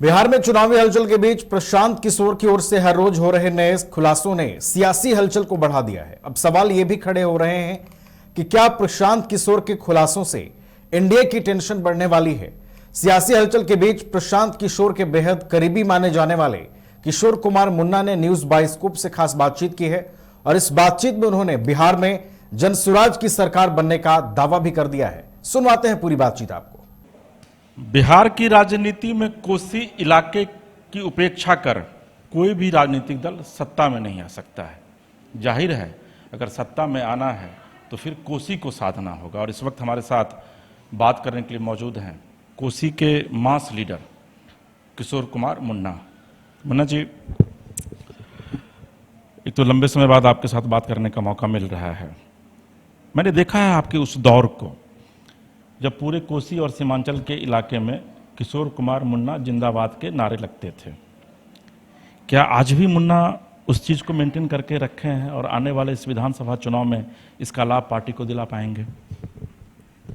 बिहार में चुनावी हलचल के बीच प्रशांत किशोर की ओर से हर रोज हो रहे नए खुलासों ने सियासी हलचल को बढ़ा दिया है। अब सवाल ये भी खड़े हो रहे हैं कि क्या प्रशांत किशोर के खुलासों से एनडीए की टेंशन बढ़ने वाली है। सियासी हलचल के बीच प्रशांत किशोर के बेहद करीबी माने जाने वाले किशोर कुमार मुन्ना ने न्यूज बाइस्कोप से खास बातचीत की है और इस बातचीत में उन्होंने बिहार में जनसुराज की सरकार बनने का दावा भी कर दिया है। सुनवाते हैं पूरी बातचीत आपको। बिहार की राजनीति में कोसी इलाके की उपेक्षा कर कोई भी राजनीतिक दल सत्ता में नहीं आ सकता है। जाहिर है अगर सत्ता में आना है तो फिर कोसी को साधना होगा। और इस वक्त हमारे साथ बात करने के लिए मौजूद हैं कोसी के मास लीडर किशोर कुमार मुन्ना। मुन्ना जी, एक तो लंबे समय बाद आपके साथ बात करने का मौका मिल रहा है। मैंने देखा है आपके उस दौर को जब पूरे कोसी और सीमांचल के इलाके में किशोर कुमार मुन्ना जिंदाबाद के नारे लगते थे। क्या आज भी मुन्ना उस चीज़ को मेंटेन करके रखे हैं और आने वाले इस विधानसभा चुनाव में इसका लाभ पार्टी को दिला पाएंगे?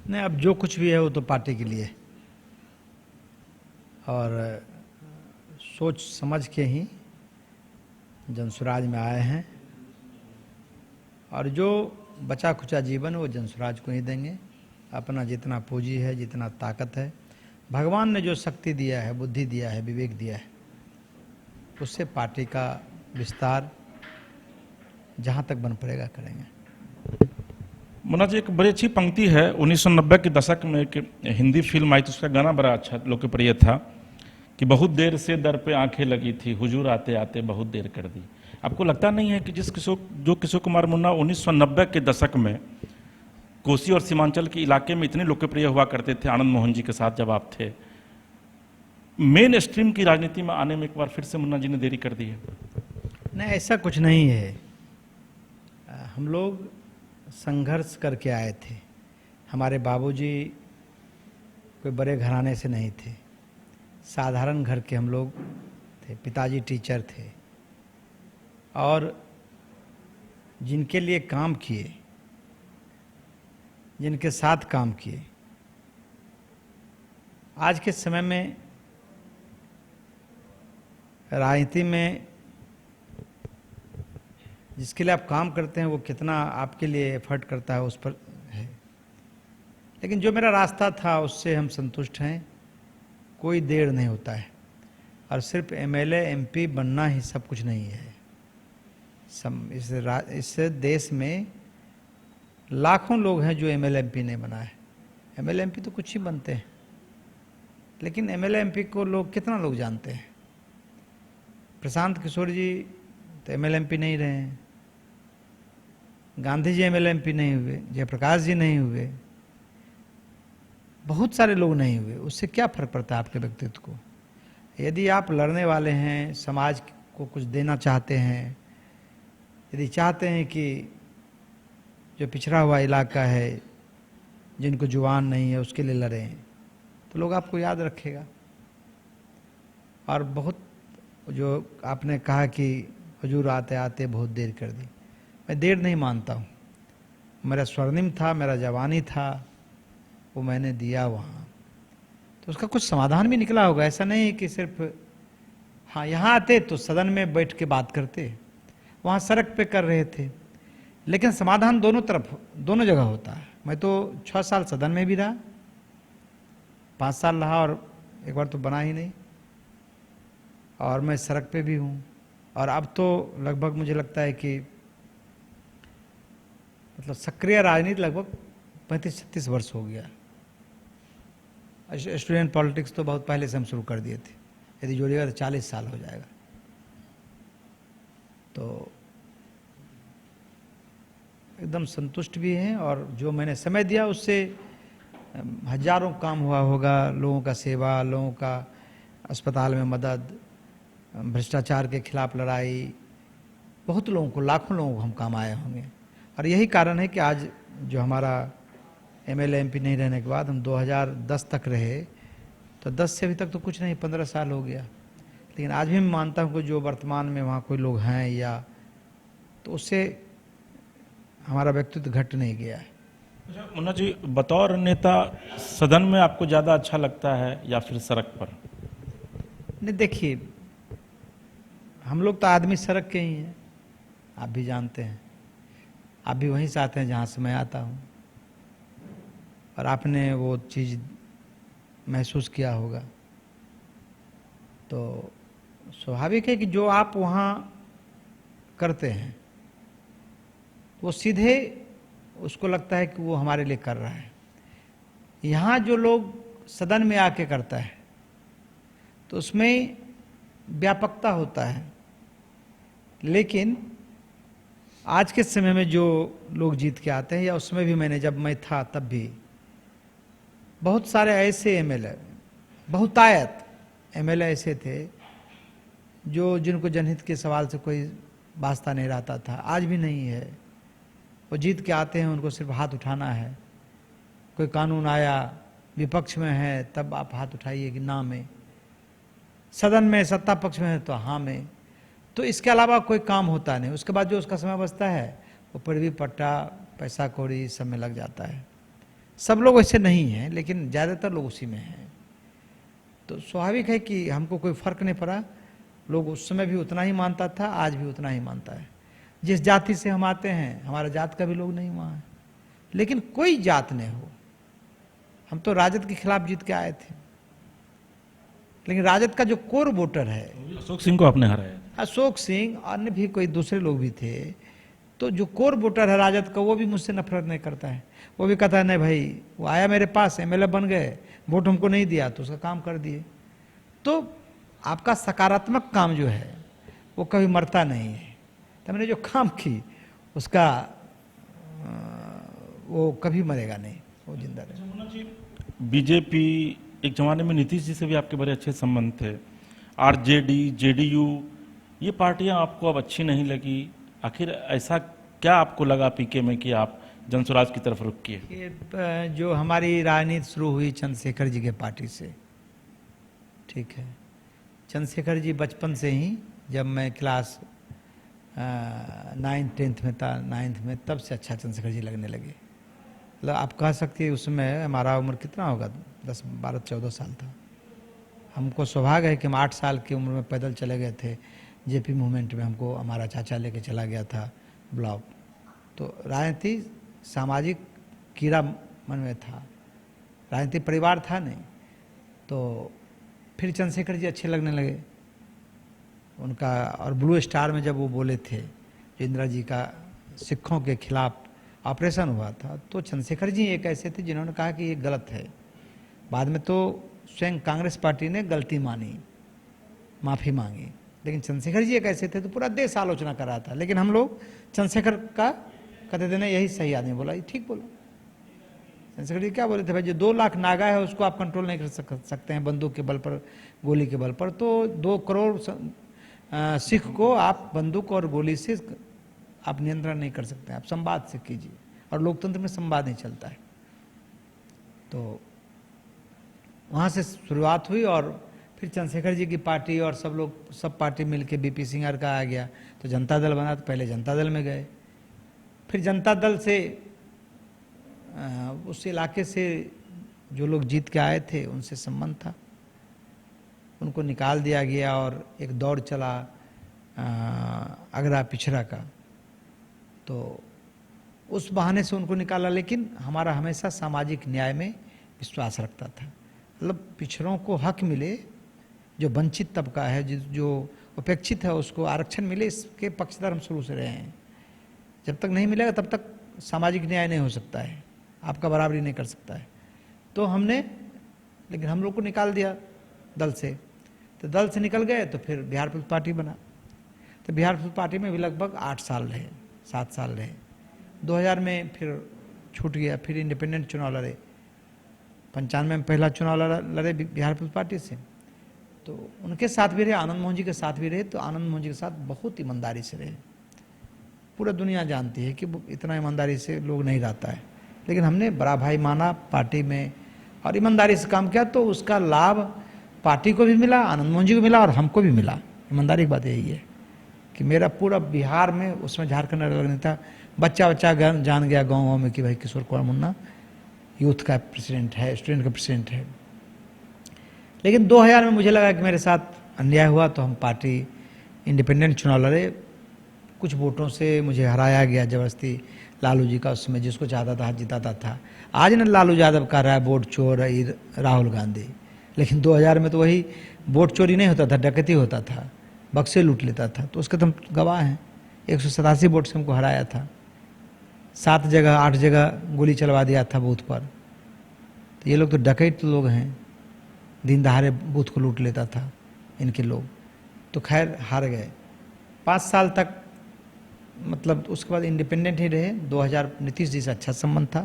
नहीं, अब जो कुछ भी है वो तो पार्टी के लिए और सोच समझ के ही जनसुराज में आए हैं और जो बचा खुचा जीवन वो जनसुराज को ही देंगे। अपना जितना पूंजी है, जितना ताकत है, भगवान ने जो शक्ति दिया है, बुद्धि दिया है, विवेक दिया है, उससे पार्टी का विस्तार जहाँ तक बन पड़ेगा करेंगे। मुन्ना जी, एक बड़ी अच्छी पंक्ति है। 1990 के दशक में एक हिंदी फिल्म आई थी, उसका गाना बड़ा अच्छा लोकप्रिय था कि बहुत देर से दर पे आंखें लगी थी, हुजूर आते आते बहुत देर कर दी। आपको लगता नहीं है कि जो किशोर कुमार मुन्ना 1990 के दशक में कोसी और सीमांचल के इलाके में इतने लोकप्रिय हुआ करते थे आनंद मोहन जी के साथ जब आप थे, मेन स्ट्रीम की राजनीति में आने में एक बार फिर से मुन्ना जी ने देरी कर दी है? नहीं, ऐसा कुछ नहीं है। हम लोग संघर्ष करके आए थे। हमारे बाबूजी कोई बड़े घराने से नहीं थे, साधारण घर के हम लोग थे। पिताजी टीचर थे और जिनके लिए काम किए, जिनके साथ काम किए, आज के समय में राजनीति में जिसके लिए आप काम करते हैं वो कितना आपके लिए एफर्ट करता है उस पर है। लेकिन जो मेरा रास्ता था उससे हम संतुष्ट हैं। कोई देर नहीं होता है और सिर्फ एमएलए एमपी बनना ही सब कुछ नहीं है। इस देश में लाखों लोग हैं जो एमएलए एमपी नहीं बना है। एमएलए एमपी तो कुछ ही बनते हैं, लेकिन एमएलए एमपी को लोग कितना लोग जानते हैं? प्रशांत किशोर जी तो एमएलए एमपी नहीं रहे हैं, गांधी जी एमएलए एमपी नहीं हुए, जयप्रकाश जी नहीं हुए, बहुत सारे लोग नहीं हुए। उससे क्या फर्क पड़ता है आपके व्यक्तित्व को? यदि आप लड़ने वाले हैं, समाज को कुछ देना चाहते हैं, यदि चाहते हैं कि जो पिछड़ा हुआ इलाका है, जिनको जुबान नहीं है, उसके लिए लड़ें, तो लोग आपको याद रखेगा। और बहुत जो आपने कहा कि हुजूर आते आते बहुत देर कर दी, मैं देर नहीं मानता हूँ। मेरा स्वर्णिम था, मेरा जवानी था, वो मैंने दिया वहाँ, तो उसका कुछ समाधान भी निकला होगा। ऐसा नहीं है कि सिर्फ हाँ यहाँ आते तो सदन में बैठ के बात करते, वहाँ सड़क पे कर रहे थे, लेकिन समाधान दोनों तरफ, दोनों जगह होता है। मैं तो 6 साल सदन में भी रहा, 5 साल रहा और एक बार तो बना ही नहीं, और मैं सड़क पे भी हूँ। और अब तो लगभग मुझे लगता है कि मतलब सक्रिय राजनीति लगभग 35-36 वर्ष हो गया। स्टूडेंट पॉलिटिक्स तो बहुत पहले से हम शुरू कर दिए थे, यदि जोड़िएगा तो 40 साल हो जाएगा। तो एकदम संतुष्ट भी हैं और जो मैंने समय दिया उससे हजारों काम हुआ होगा। लोगों का सेवा, लोगों का अस्पताल में मदद, भ्रष्टाचार के खिलाफ लड़ाई, बहुत लोगों को, लाखों लोगों को हम काम आए होंगे। और यही कारण है कि आज जो हमारा एमएलए एमपी नहीं रहने के बाद हम 2010 तक रहे, तो 10 से अभी तक तो कुछ नहीं, 15 साल हो गया। लेकिन आज भी मैं मानता हूँ कि जो वर्तमान में वहाँ कोई लोग हैं या, तो उससे हमारा व्यक्तित्व घट नहीं गया है। मुन्ना जी, बतौर नेता सदन में आपको ज़्यादा अच्छा लगता है या फिर सड़क पर? नहीं देखिए, हम लोग तो आदमी सड़क के ही हैं, आप भी जानते हैं। आप भी वहीं से आते हैं जहाँ से मैं आता हूँ, और आपने वो चीज़ महसूस किया होगा। तो स्वाभाविक है कि जो आप वहाँ करते हैं वो सीधे उसको लगता है कि वो हमारे लिए कर रहा है। यहाँ जो लोग सदन में आके करता है तो उसमें व्यापकता होता है, लेकिन आज के समय में जो लोग जीत के आते हैं, या उसमें भी मैंने जब मैं था तब भी बहुत सारे ऐसे एमएलए, बहुतायत एमएलए ऐसे थे जो जिनको जनहित के सवाल से कोई वास्ता नहीं रहता था, आज भी नहीं है। वो जीत के आते हैं, उनको सिर्फ हाथ उठाना है। कोई कानून आया, विपक्ष में है तब आप हाथ उठाइए कि ना में, सदन में सत्ता पक्ष में है तो हाँ में, तो इसके अलावा कोई काम होता नहीं। उसके बाद जो उसका समय बचता है वो पैरवी पट्टा, पैसा कौड़ी सब में लग जाता है। सब लोग वैसे नहीं हैं, लेकिन ज़्यादातर लोग उसी में हैं। तो स्वाभाविक है कि हमको कोई फर्क नहीं पड़ा। लोग उस समय भी उतना ही मानता था, आज भी उतना ही मानता है। जिस जाति से हम आते हैं, हमारा जात का भी लोग नहीं वहाँ है, लेकिन कोई जात नहीं हो। हम तो राजद के खिलाफ जीत के आए थे, लेकिन राजद का जो कोर वोटर है, अशोक सिंह को आपने हराया। अशोक सिंह, अन्य भी कोई दूसरे लोग भी थे, तो जो कोर वोटर है राजद का, वो भी मुझसे नफरत नहीं करता है। वो भी कहता है नहीं भाई, वो आया मेरे पास, एमएलए बन गए, वोट हमको नहीं दिया तो उसका काम कर दिए। तो आपका सकारात्मक काम जो है वो कभी मरता नहीं है। तो मैंने जो काम की उसका वो कभी मरेगा नहीं, वो जिंदा रहेगा। बीजेपी, एक जमाने में नीतीश जी से भी आपके बड़े अच्छे संबंध थे। आरजेडी, जेडीयू, ये पार्टियां आपको अब अच्छी नहीं लगी। आखिर ऐसा क्या आपको लगा पीके में कि आप जनस्वराज की तरफ रुक किए? ये जो हमारी राजनीति शुरू हुई चंद्रशेखर जी के पार्टी से, ठीक है। चंद्रशेखर जी बचपन से ही, जब मैं क्लास 9th 10th में था, 9th में, तब से अच्छा चंद्रशेखर जी लगने लगे। मतलब आप कह सकते हैं उसमें हमारा उम्र कितना होगा, 10, 12, 14 साल था। हमको सौभाग्य है कि हम 8 साल की उम्र में पैदल चले गए थे। जेपी मूवमेंट में हमको हमारा चाचा लेके चला गया था ब्लॉक। तो राजनीति सामाजिक कीड़ा मन में था, राजनीति परिवार था नहीं। तो फिर चंद्रशेखर जी अच्छे लगने लगे उनका। और ब्लू स्टार में जब वो बोले थे, जो इंदिरा जी का सिखों के खिलाफ ऑपरेशन हुआ था, तो चंद्रशेखर जी एक ऐसे थे जिन्होंने कहा कि ये गलत है। बाद में तो स्वयं कांग्रेस पार्टी ने गलती मानी, माफ़ी मांगी, लेकिन चंद्रशेखर जी एक ऐसे थे तो पूरा देश आलोचना कर रहा था। लेकिन हम लोग चंद्रशेखर का कहते थे ना, यही सही आदमी बोला, ये ठीक बोला। चंद्रशेखर जी क्या बोले थे, भाई जो 2 लाख नागा है उसको आप कंट्रोल नहीं कर सकते हैं बंदूक के बल पर, गोली के बल पर, तो 2 करोड़ सिख को आप बंदूक और गोली से आप नियंत्रण नहीं कर सकते। आप संवाद से कीजिए, और लोकतंत्र में संवाद नहीं चलता है। तो वहाँ से शुरुआत हुई, और फिर चंद्रशेखर जी की पार्टी और सब पार्टी मिलके बीपी सिंह का आ गया, तो जनता दल बना। तो पहले जनता दल में गए, फिर जनता दल से उस इलाके से जो लोग जीत के आए थे उनसे संबंध था, उनको निकाल दिया गया, और एक दौर चला अगरा पिछड़ा का। तो उस बहाने से उनको निकाला। लेकिन हमारा हमेशा सामाजिक न्याय में विश्वास रखता था। मतलब पिछड़ों को हक मिले, जो वंचित तबका है, जो उपेक्षित है, उसको आरक्षण मिले, इसके पक्षधर हम शुरू से रहे हैं। जब तक नहीं मिलेगा तब तक सामाजिक न्याय नहीं हो सकता है, आपका बराबरी नहीं कर सकता है। तो हमने, लेकिन हम लोग को निकाल दिया दल से। तो दल से निकल गए तो फिर बिहार पीपल्स पार्टी बना। तो बिहार पीपल्स पार्टी में भी लगभग 8 साल रहे, 7 साल रहे। 2000 में फिर छूट गया, फिर इंडिपेंडेंट चुनाव लड़े। 95 में पहला चुनाव लड़े बिहार पीपल्स पार्टी से। तो उनके साथ भी रहे, आनंद मोहन जी के साथ भी रहे। तो आनंद मोहन जी के साथ बहुत ईमानदारी से रहे। पूरा दुनिया जानती है कि इतना ईमानदारी से लोग नहीं रहता है, लेकिन हमने बड़ा भाई माना पार्टी में और ईमानदारी से काम किया। तो उसका लाभ पार्टी को भी मिला, आनंद मोहन जी को मिला, और हमको भी मिला। ईमानदारी की बात यही है कि मेरा पूरा बिहार में, उसमें झारखंड अलग नहीं था, बच्चा जान गया गाँव में कि भाई किशोर कुमार मुन्ना यूथ का प्रेसिडेंट है, स्टूडेंट का प्रेसिडेंट है। लेकिन 2000 में मुझे लगा कि मेरे साथ अन्याय हुआ तो हम पार्टी इंडिपेंडेंट चुनाव लड़े। कुछ वोटों से मुझे हराया गया जबरदस्ती, लालू जी का उसमें जिसको चाहता था जिताता था। आज न लालू यादव कह रहा है वोट चोर है राहुल गांधी, लेकिन 2000 में तो वही वोट चोरी नहीं होता था, डकैती होता था, बक्से लूट लेता था। तो उसके तो हम गवाह हैं। 187 वोट से हमको हराया था, 7 जगह 8 जगह गोली चलवा दिया था बूथ पर। तो ये लोग तो डकैत लोग हैं, दिन दहाड़े बूथ को लूट लेता था इनके लोग। तो खैर हार गए। 5 साल तक मतलब उसके बाद इंडिपेंडेंट ही रहे। 2000 नीतीश जी से अच्छा संबंध था,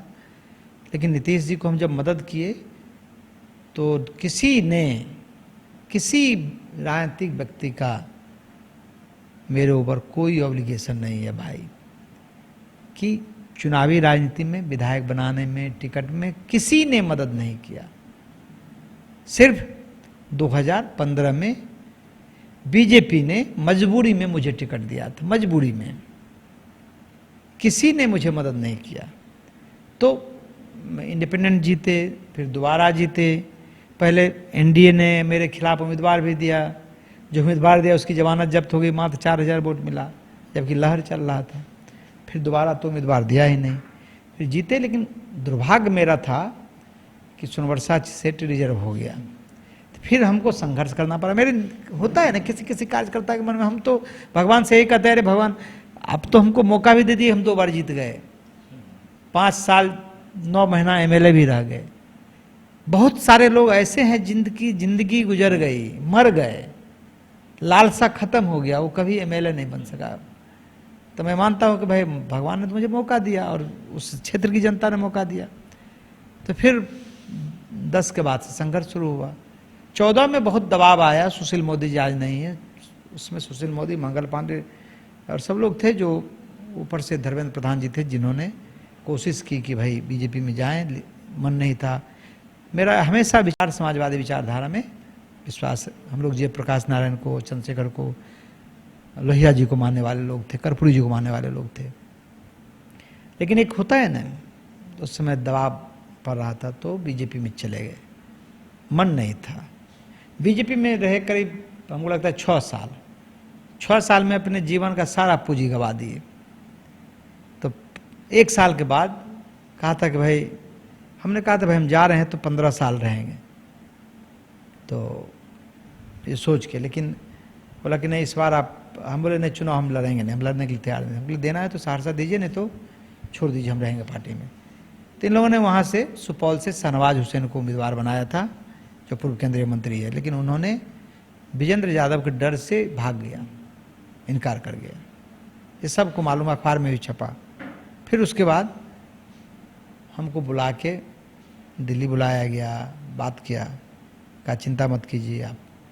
लेकिन नीतीश जी को हम जब मदद किए तो किसी राजनीतिक व्यक्ति का मेरे ऊपर कोई ऑब्लिगेशन नहीं है भाई, कि चुनावी राजनीति में विधायक बनाने में, टिकट में किसी ने मदद नहीं किया। सिर्फ 2015 में बीजेपी ने मजबूरी में मुझे टिकट दिया था, मजबूरी में, किसी ने मुझे मदद नहीं किया। तो इंडिपेंडेंट जीते, फिर दोबारा जीते। पहले एनडीए ने मेरे खिलाफ उम्मीदवार भी दिया, जो उम्मीदवार दिया उसकी जमानत जब्त हो गई, मात्र 4000 वोट मिला, जबकि लहर चल रहा था। फिर दोबारा तो उम्मीदवार दिया ही नहीं, फिर जीते। लेकिन दुर्भाग्य मेरा था कि सोनवर्षा सीट रिजर्व हो गया। फिर हमको संघर्ष करना पड़ा। मेरे होता है ना किसी कार्यकर्ता के मन में, हम तो भगवान से यही कहते हैं, अरे भगवान अब तो हमको मौका भी दे दिए, हम 2 बार जीत गए, 5 साल 9 महीना एमएलए भी रह गए। बहुत सारे लोग ऐसे हैं जिंदगी गुजर गई, मर गए, लालसा खत्म हो गया, वो कभी एमएलए नहीं बन सका। तो मैं मानता हूँ कि भाई भगवान ने तो मुझे मौका दिया और उस क्षेत्र की जनता ने मौका दिया। तो फिर 10 के बाद से संघर्ष शुरू हुआ। 14 में बहुत दबाव आया, सुशील मोदी जी आज नहीं है, उसमें सुशील मोदी, मंगल पांडे और सब लोग थे, जो ऊपर से धर्मेंद्र प्रधान जी थे, जिन्होंने कोशिश की कि भाई बीजेपी में जाएं। मन नहीं था मेरा। हमेशा विचार समाजवादी विचारधारा में विश्वास। हम लोग जयप्रकाश नारायण को, चंद्रशेखर को, लोहिया जी को मानने वाले लोग थे, कर्पूरी जी को मानने वाले लोग थे। लेकिन एक होता है ना, उस समय दबाव पड़ रहा था तो बीजेपी में चले गए, मन नहीं था। बीजेपी में रहे करीब हमको लगता है 6 साल। 6 साल में अपने जीवन का सारा पूंजी गवा दिए। तो 1 साल के बाद कहा था कि भाई, हमने कहा था भाई हम जा रहे हैं तो 15 साल रहेंगे, तो ये सोच के। लेकिन बोला कि नहीं इस बार आप, हम बोले नहीं चुनाव हम लड़ेंगे नहीं, हम लड़ने के लिए तैयार नहीं। हमको देना है तो सहरसा दीजिए, नहीं तो छोड़ दीजिए, हम रहेंगे पार्टी में। तो इन लोगों ने वहाँ से सुपौल से शहनवाज हुसैन को उम्मीदवार बनाया था, जो पूर्व केंद्रीय मंत्री है, लेकिन उन्होंने विजेंद्र यादव के डर से भाग गया, इनकार कर गया। ये सबको मालूम, अखबार में भी छपा। फिर उसके बाद हमको बुला के दिल्ली बुलाया गया, बात किया, कहा चिंता मत कीजिए,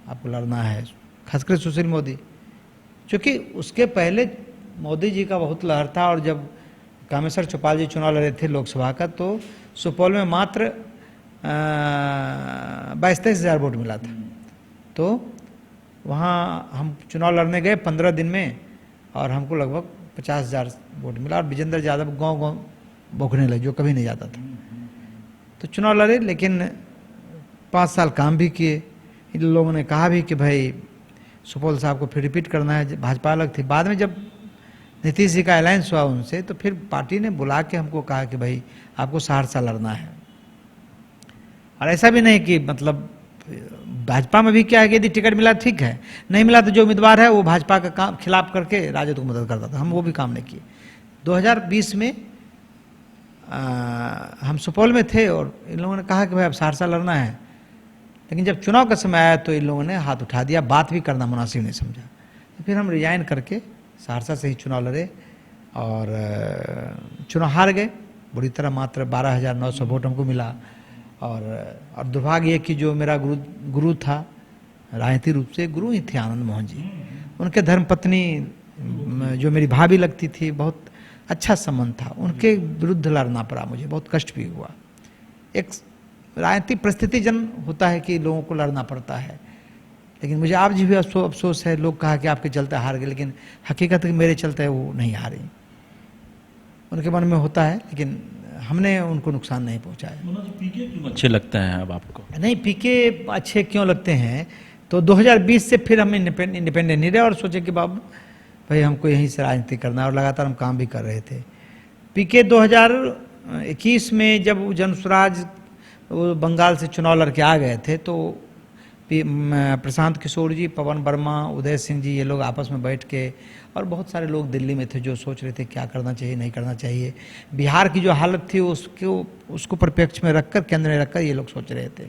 आपको लड़ना है। खासकर सुशील मोदी, क्योंकि उसके पहले मोदी जी का बहुत लहर था। और जब कामेश्वर चौपाल जी चुनाव लड़े थे लोकसभा का, तो सुपौल में मात्र 22-23 हज़ार वोट मिला था। तो वहाँ हम चुनाव लड़ने गए 15 दिन में, और हमको लगभग 50,000 वोट मिला। और विजेंद्र यादव गांव भोंकने लगे, जो कभी नहीं जाता था। तो चुनाव लड़े, लेकिन 5 साल काम भी किए। इन लोगों ने कहा भी कि भाई सुपौल साहब को फिर रिपीट करना है, भाजपा अलग थी। बाद में जब नीतीश जी का अलायंस हुआ उनसे, तो फिर पार्टी ने बुला के हमको कहा कि भाई आपको सहरसा लड़ना है। और ऐसा भी नहीं कि मतलब भाजपा में भी क्या है कि यदि टिकट मिला ठीक है, नहीं मिला तो जो उम्मीदवार है वो भाजपा का काम खिलाफ करके राजद को मदद करता था। हम वो भी काम नहीं किए। 2020 में हम सुपौल में थे और इन लोगों ने कहा कि भाई अब सहरसा लड़ना है। लेकिन जब चुनाव का समय आया तो इन लोगों ने हाथ उठा दिया, बात भी करना मुनासिब नहीं समझा। तो फिर हम रिजाइन करके सहरसा से ही चुनाव लड़े और चुनाव हार गए बुरी तरह। मात्र 12,900 वोट हमको मिला। और दुर्भाग्य ये कि जो मेरा गुरु था, राजनीतिक रूप से गुरु ही थे आनंद मोहन जी, उनके धर्मपत्नी जो मेरी भाभी लगती थी, बहुत अच्छा संबंध था, उनके विरुद्ध लड़ना पड़ा मुझे, बहुत कष्ट भी हुआ। एक राजनीतिक परिस्थिति जन होता है कि लोगों को लड़ना पड़ता है। लेकिन मुझे आज भी अफसोस है, लोग कहा कि आपके चलते हार गए, लेकिन हकीकत मेरे चलते वो नहीं हारे। उनके मन में होता है, लेकिन हमने उनको नुकसान नहीं पहुंचाया। पीके क्यों अच्छे लगते हैं अब आपको? नहीं, पीके अच्छे क्यों लगते हैं तो 2020 से फिर हम इंडिपेंडेंट नहीं रहे और सोचे कि बाबू भाई हमको यहीं से राजनीति करना है, और लगातार हम काम भी कर रहे थे। पीके 2021 में जब जनसुराज वो बंगाल से चुनाव लड़के आ गए थे, तो प्रशांत किशोर जी, पवन वर्मा, उदय सिंह जी, ये लोग आपस में बैठ के, और बहुत सारे लोग दिल्ली में थे जो सोच रहे थे क्या करना चाहिए नहीं करना चाहिए, बिहार की जो हालत थी उसको परिप्रेक्ष्य में रखकर, केंद्र में रखकर ये लोग सोच रहे थे।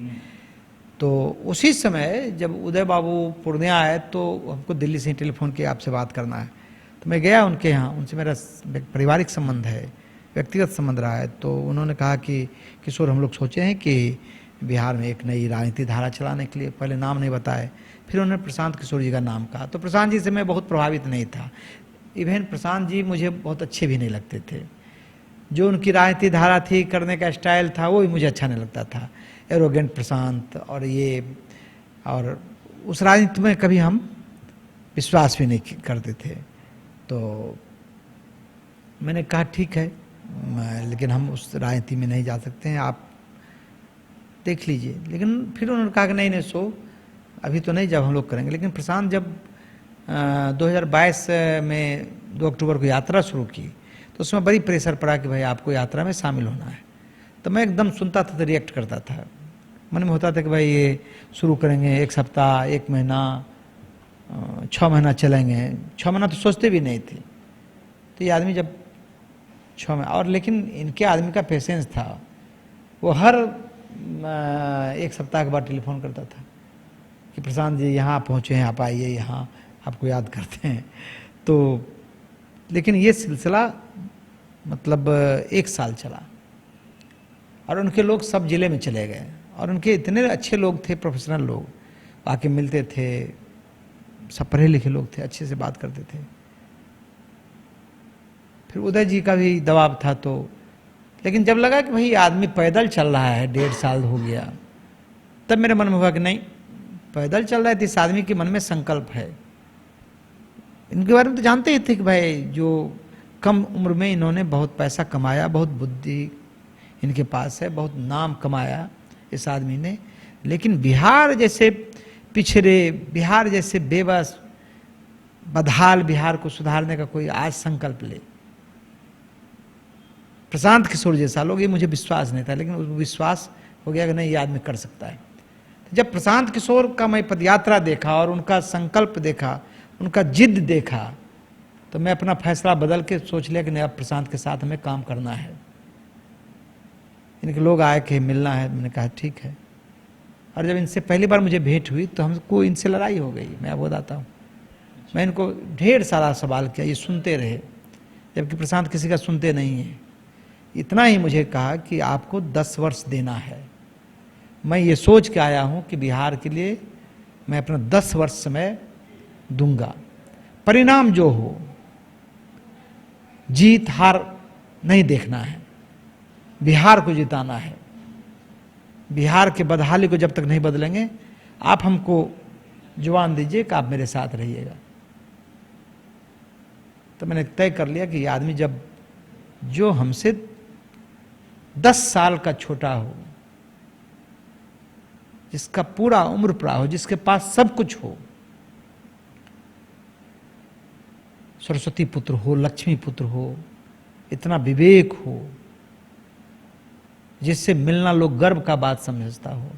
तो उसी समय जब उदय बाबू पूर्णिया आए तो हमको दिल्ली से टेलीफोन किया आपसे बात करना है, तो मैं गया उनके यहाँ, उनसे मेरा पारिवारिक संबंध है, व्यक्तिगत संबंध रहा है। तो उन्होंने कहा कि किशोर हम लोग सोचे हैं कि बिहार में एक नई राजनीतिक धारा चलाने के लिए, पहले नाम नहीं बताए, फिर उन्होंने प्रशांत किशोर जी का नाम कहा। तो प्रशांत जी से मैं बहुत प्रभावित नहीं था, इवन प्रशांत जी मुझे बहुत अच्छे भी नहीं लगते थे, जो उनकी राजनीतिक धारा थी, करने का स्टाइल था, वो भी मुझे अच्छा नहीं लगता था, एरोगेंट प्रशांत, और उस राजनीति में कभी हम विश्वास भी नहीं करते थे। तो मैंने कहा ठीक है, लेकिन हम उस राजनीति में नहीं जा सकते हैं, आप देख लीजिए। लेकिन फिर उन्होंने कहा कि नहीं सो अभी तो नहीं, जब हम लोग करेंगे। लेकिन प्रशांत जब 2022 में 2 अक्टूबर को यात्रा शुरू की तो उसमें बड़ी प्रेशर पड़ा कि भाई आपको यात्रा में शामिल होना है। तो मैं एकदम सुनता था तो रिएक्ट करता था, मन में होता था कि भाई ये शुरू करेंगे 1 सप्ताह, 1 महीना, 6 महीना चलेंगे, 6 महीना तो सोचते भी नहीं थे। तो ये आदमी जब 6 महीना, और लेकिन इनके आदमी का पेशेंस था, वो हर 1 सप्ताह के बाद टेलीफोन करता था कि प्रशांत जी यहाँ पहुँचे हैं, आप आइए, यहाँ आपको याद करते हैं। तो लेकिन ये सिलसिला मतलब 1 साल चला, और उनके लोग सब जिले में चले गए, और उनके इतने अच्छे लोग थे, प्रोफेशनल लोग, आके मिलते थे, सब पढ़े लिखे लोग थे, अच्छे से बात करते थे। फिर उदय जी का भी दबाव था। तो लेकिन जब लगा कि भाई आदमी पैदल चल रहा है, 1.5 साल हो गया, तब मेरे मन में हुआ कि नहीं, पैदल चल रहा है तो इस आदमी के मन में संकल्प है। इनके बारे में तो जानते ही थे कि भाई जो कम उम्र में इन्होंने बहुत पैसा कमाया, बहुत बुद्धि इनके पास है, बहुत नाम कमाया इस आदमी ने, लेकिन बिहार जैसे पिछड़े, बिहार जैसे बेबस बदहाल बिहार को सुधारने का कोई आज संकल्प ले, प्रशांत किशोर जैसा लोग, ये मुझे विश्वास नहीं था, लेकिन विश्वास हो गया कि नहीं ये आदमी कर सकता है। जब प्रशांत किशोर का मैं पदयात्रा देखा और उनका संकल्प देखा, उनका जिद देखा, तो मैं अपना फैसला बदल के सोच लिया कि नहीं अब प्रशांत के साथ हमें काम करना है। इनके लोग आए कि मिलना है, मैंने कहा ठीक है। और जब इनसे पहली बार मुझे भेंट हुई तो हमको इनसे लड़ाई हो गई, मैं आपको बताता हूँ। मैं इनको ढेर सारा सवाल किया, ये सुनते रहे, जबकि प्रशांत किसी का सुनते नहीं है। इतना ही मुझे कहा कि आपको 10 वर्ष देना है। मैं ये सोच के आया हूँ कि बिहार के लिए मैं अपना 10 वर्ष समय दूंगा, परिणाम जो हो, जीत हार नहीं देखना है, बिहार को जिताना है। बिहार के बदहाली को जब तक नहीं बदलेंगे, आप हमको जुबान दीजिए कि आप मेरे साथ रहिएगा। तो मैंने तय कर लिया कि ये आदमी जब जो हमसे 10 साल का छोटा हो, जिसका पूरा उम्र पूरा हो, जिसके पास सब कुछ हो, सरस्वती पुत्र हो, लक्ष्मी पुत्र हो, इतना विवेक हो, जिससे मिलना लोग गर्व का बात समझता हो,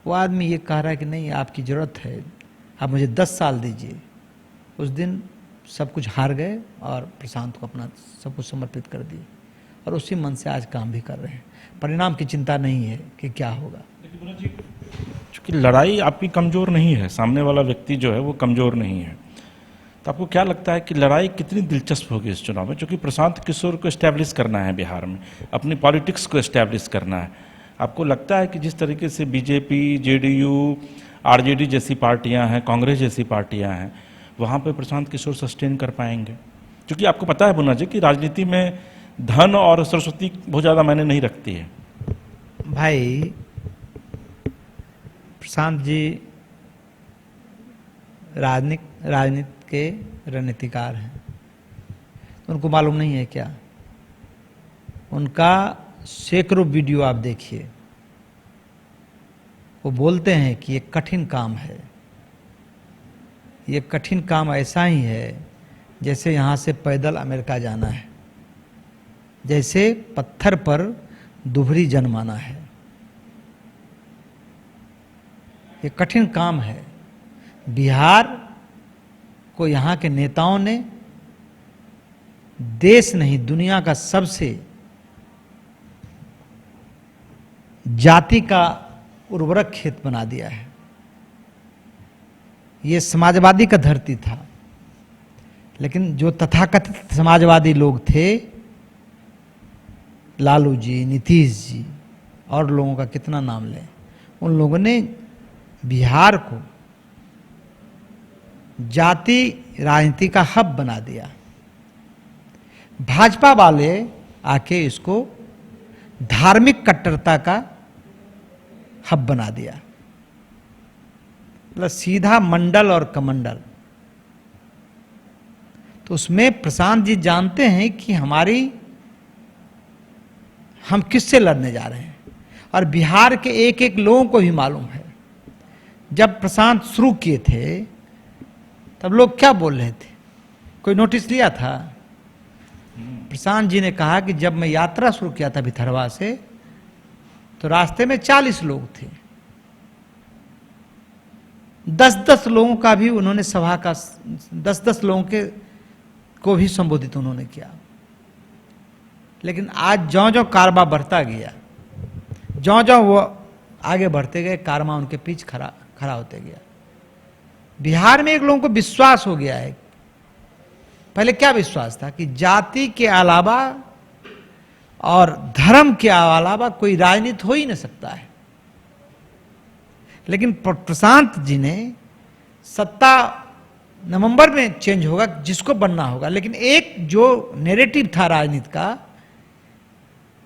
वो आदमी ये कह रहा है कि नहीं आपकी जरूरत है, आप मुझे 10 साल दीजिए। उस दिन सब कुछ हार गए और प्रशांत को अपना सब कुछ समर्पित कर दिए, और उसी मन से आज काम भी कर रहे हैं। परिणाम की चिंता नहीं है कि क्या होगा। चूंकि लड़ाई आपकी कमजोर नहीं है, सामने वाला व्यक्ति जो है वो कमजोर नहीं है, तो आपको क्या लगता है कि लड़ाई कितनी दिलचस्प होगी इस चुनाव में? क्योंकि प्रशांत किशोर को एस्टैब्लिश करना है बिहार में, अपनी पॉलिटिक्स को एस्टैब्लिश करना है। आपको लगता है कि जिस तरीके से बीजेपी, जेडीयू, आरजेडी जैसी पार्टियां हैं, कांग्रेस जैसी पार्टियां हैं, वहाँ पे प्रशांत किशोर सस्टेन कर पाएंगे? क्योंकि आपको पता है बुना जी कि राजनीति में धन और सरस्वती बहुत ज़्यादा मायने नहीं रखती है। भाई प्रशांत जी राजनीति के रणनीतिकार हैं, तो उनको मालूम नहीं है क्या? उनका सैकड़ों वीडियो आप देखिए, वो बोलते हैं कि ये कठिन काम है, ये कठिन काम ऐसा ही है जैसे यहाँ से पैदल अमेरिका जाना है, जैसे पत्थर पर दुभरी जन्माना है। ये कठिन काम है। बिहार को यहाँ के नेताओं ने देश नहीं दुनिया का सबसे जाति का उर्वरक खेत बना दिया है। ये समाजवादी का धरती था, लेकिन जो तथाकथित समाजवादी लोग थे, लालू जी, नीतीश जी और लोगों का कितना नाम लें, उन लोगों ने बिहार को जाति राजनीति का हब बना दिया। भाजपा वाले आके इसको धार्मिक कट्टरता का हब बना दिया, मतलब सीधा मंडल और कमंडल। तो उसमें प्रशांत जी जानते हैं कि हम किससे लड़ने जा रहे हैं, और बिहार के एक एक लोगों को भी मालूम है। जब प्रशांत शुरू किए थे तब लोग क्या बोल रहे थे, कोई नोटिस लिया था? प्रशांत जी ने कहा कि जब मैं यात्रा शुरू किया था भितरवा से, तो रास्ते में 40 लोग थे, 10-10 लोगों का भी उन्होंने सभा का 10-10 लोगों को भी संबोधित उन्होंने किया। लेकिन आज ज्यों-ज्यों कारवा बढ़ता गया, ज्यों-ज्यों वो आगे बढ़ते गए, कारवा उनके पीछे खड़ा होते गया। बिहार में एक लोगों को विश्वास हो गया है। पहले क्या विश्वास था कि जाति के अलावा और धर्म के अलावा कोई राजनीति हो ही नहीं सकता है। लेकिन प्रशांत जी ने सत्ता नवंबर में चेंज होगा, जिसको बनना होगा, लेकिन एक जो नैरेटिव था राजनीति का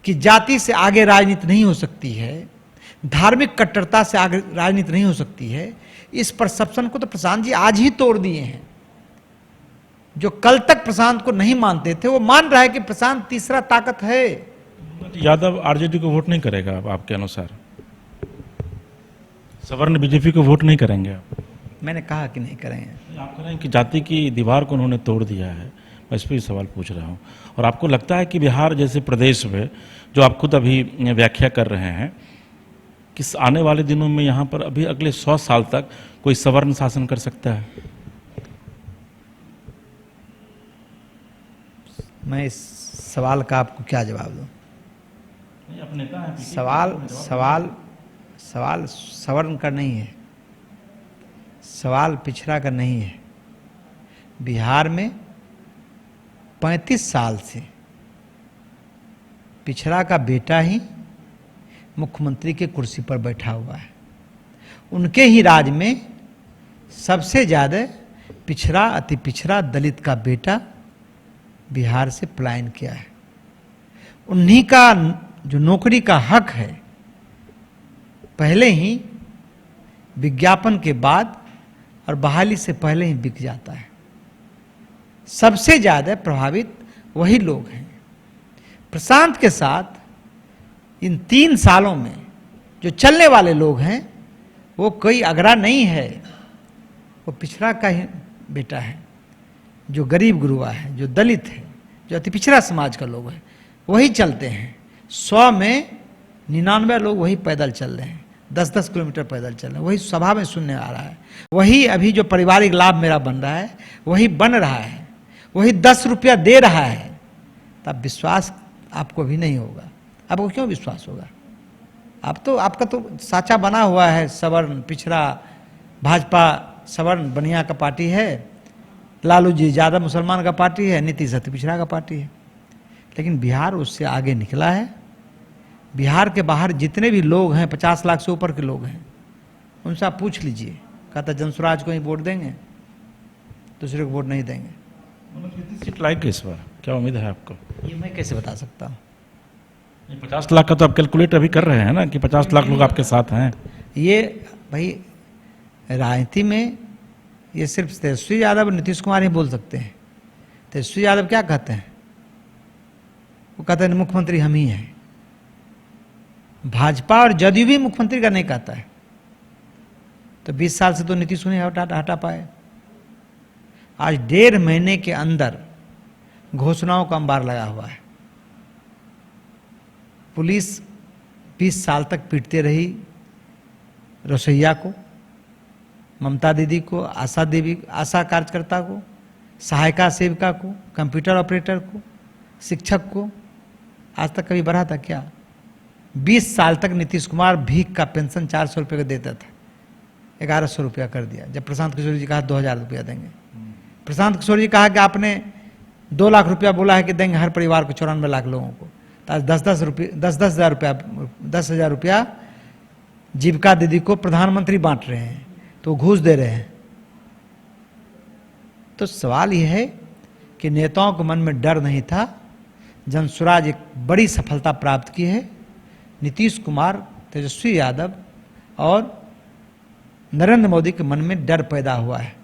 कि जाति से आगे राजनीति नहीं हो सकती है, धार्मिक कट्टरता से आगे राजनीति नहीं हो सकती है, इस परसेप्शन को तो प्रशांत जी आज ही तोड़ दिए हैं। जो कल तक प्रशांत को नहीं मानते थे, वो मान रहा है कि प्रशांत तीसरा ताकत है। यादव आरजेडी को वोट नहीं करेगा आपके अनुसार? सवर्ण बीजेपी को वोट नहीं करेंगे आप? मैंने कहा कि नहीं करेंगे। आप कह रहे हैं कि जाति की दीवार को उन्होंने तोड़ दिया है, मैं इस पर सवाल पूछ रहा हूँ। और आपको लगता है कि बिहार जैसे प्रदेश में, जो आप खुद अभी व्याख्या कर रहे हैं, कि आने वाले दिनों में यहाँ पर अभी अगले 100 साल तक कोई सवर्ण शासन कर सकता है? मैं इस सवाल का आपको क्या जवाब दूं? आप नेता हैं, सवाल सवर्ण का नहीं है, सवाल पिछड़ा का नहीं है। बिहार में 35 साल से पिछड़ा का बेटा ही मुख्यमंत्री के कुर्सी पर बैठा हुआ है। उनके ही राज में सबसे ज़्यादा पिछड़ा, अति पिछड़ा दलित का बेटा बिहार से पलायन किया है। उन्हीं का जो नौकरी का हक है, पहले ही विज्ञापन के बाद और बहाली से पहले ही बिक जाता है। सबसे ज़्यादा प्रभावित वही लोग हैं। प्रशांत के साथ इन 3 सालों में जो चलने वाले लोग हैं, वो कोई अगरा नहीं है, वो पिछड़ा का ही बेटा है, जो गरीब गुरुआ है, जो दलित है, जो अति पिछड़ा समाज का लोग है, वही चलते हैं। 100 में 99 लोग वही पैदल चल रहे हैं, 10-10 किलोमीटर पैदल चल रहे हैं, वही सभा में सुनने आ रहा है, वही अभी जो पारिवारिक लाभ मेरा बन रहा है वही बन रहा है, वही 10 रुपया दे रहा है। तब विश्वास आपको भी नहीं होगा। आपको क्यों विश्वास होगा? आपका तो साचा बना हुआ है, सवर्ण पिछड़ा, भाजपा सवर्ण बनिया का पार्टी है, लालू जी ज़्यादा मुसलमान का पार्टी है, नीतीश अति पिछड़ा का पार्टी है। लेकिन बिहार उससे आगे निकला है। बिहार के बाहर जितने भी लोग हैं, 50 लाख से ऊपर के लोग हैं, उनसे आप पूछ लीजिए, कहता जनसुराज को ही वोट देंगे, दूसरे को वोट नहीं देंगे। कितनी सीट लाएंगे इस बार, क्या उम्मीद है आपको? ये मैं कैसे बता सकता हूँ? 50 लाख का तो आप कैलकुलेट अभी कर रहे हैं ना, कि 50 लाख लोग आपके साथ हैं। ये भाई राजनीति में ये सिर्फ तेजस्वी यादव और नीतीश कुमार ही बोल सकते हैं। तेजस्वी यादव क्या कहते हैं? वो कहते हैं मुख्यमंत्री हम ही हैं। भाजपा और जदयू भी मुख्यमंत्री का नहीं कहता है। तो 20 साल से तो नीतीश उन्हें हटा पाए। आज 1.5 महीने के अंदर घोषणाओं का अंबार लगा हुआ है। पुलिस 20 साल तक पीटते रही रसोइया को, ममता दीदी को, आशा कार्यकर्ता को, सहायिका सेविका को, कंप्यूटर ऑपरेटर को, शिक्षक को। आज तक कभी बढ़ा था क्या? 20 साल तक नीतीश कुमार भीख का पेंशन 400 रुपये का देता था, 1100 रुपया कर दिया। जब प्रशांत किशोर जी कहा 2000 रुपया देंगे, प्रशांत किशोर जी कहा कि आपने 2 लाख रुपया बोला है कि देंगे हर परिवार को, 94 लाख लोगों को। तो आज 10,000 रुपया जीविका दीदी को प्रधानमंत्री बांट रहे हैं, तो घूस दे रहे हैं। तो सवाल यह है कि नेताओं के मन में डर नहीं था। जनसुराज एक बड़ी सफलता प्राप्त की है। नीतीश कुमार, तेजस्वी यादव और नरेंद्र मोदी के मन में डर पैदा हुआ है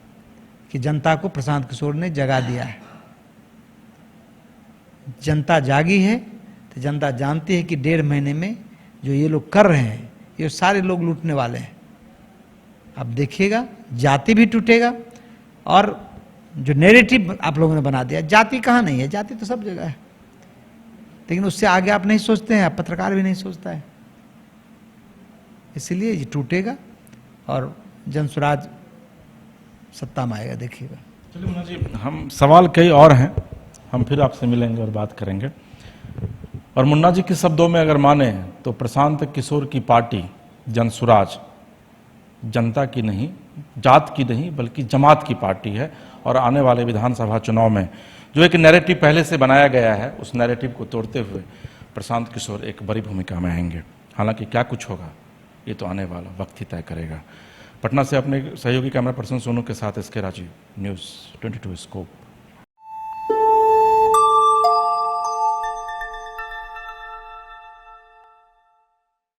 कि जनता को प्रशांत किशोर ने जगा दिया है। जनता जागी है तो जनता जानती है कि 1.5 महीने में जो ये लोग कर रहे हैं, ये सारे लोग लूटने वाले हैं। अब देखिएगा, जाति भी टूटेगा। और जो नैरेटिव आप लोगों ने बना दिया, जाति कहाँ नहीं है, जाति तो सब जगह है, लेकिन उससे आगे आप नहीं सोचते हैं, आप पत्रकार भी नहीं सोचता है। इसलिए ये टूटेगा और जनसुराज सत्ता में आएगा, देखिएगा। चलिए मुन्ना जी, हम सवाल कई और हैं, हम फिर आपसे मिलेंगे और बात करेंगे। और मुन्ना जी के शब्दों में अगर माने तो प्रशांत किशोर की पार्टी जनसुराज जनता की नहीं, जात की नहीं, बल्कि जमात की पार्टी है। और आने वाले विधानसभा चुनाव में जो एक नैरेटिव पहले से बनाया गया है, उस नैरेटिव को तोड़ते हुए प्रशांत किशोर एक बड़ी भूमिका में आएंगे। हालांकि क्या कुछ होगा ये तो आने वाला वक्त ही तय करेगा। पटना से अपने सहयोगी कैमरा पर्सन सोनू के साथ एसके राजीव, न्यूज़ 22 स्कोप।